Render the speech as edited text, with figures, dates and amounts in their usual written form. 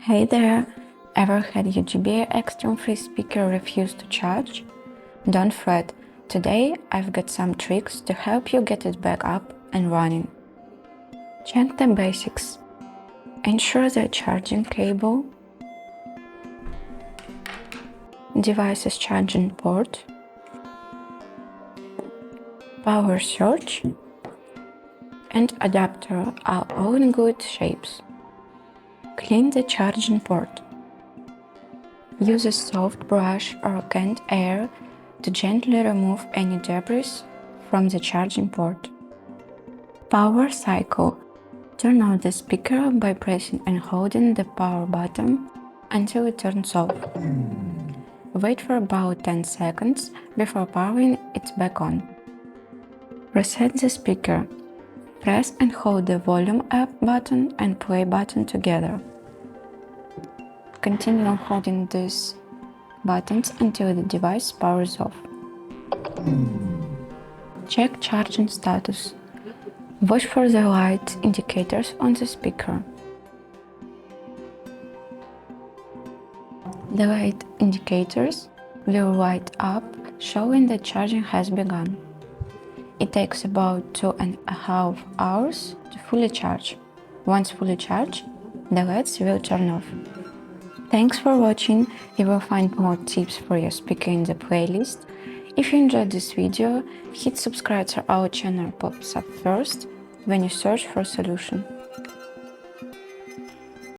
Hey there! Ever had your JBL Xtreme free speaker refuse to charge? Don't fret, today I've got some tricks to help you get it back up and running. Check the basics. Ensure the charging cable, device's charging port, power source, and adapter are all in good shapes. Clean the charging port. Use a soft brush or canned air to gently remove any debris from the charging port. Power cycle. Turn on the speaker by pressing and holding the power button until it turns off. Wait for about 10 seconds before powering it back on. Reset the speaker. Press and hold the volume up button and play button together. Continue holding these buttons until the device powers off. Check charging status. Watch for the light indicators on the speaker. The light indicators will light up, showing that charging has begun. It takes about 2.5 hours to fully charge. Once fully charged, the LEDs will turn off. Thanks for watching. You will find more tips for your speaker in the playlist. If you enjoyed this video, hit subscribe so our channel pops up first when you search for a solution.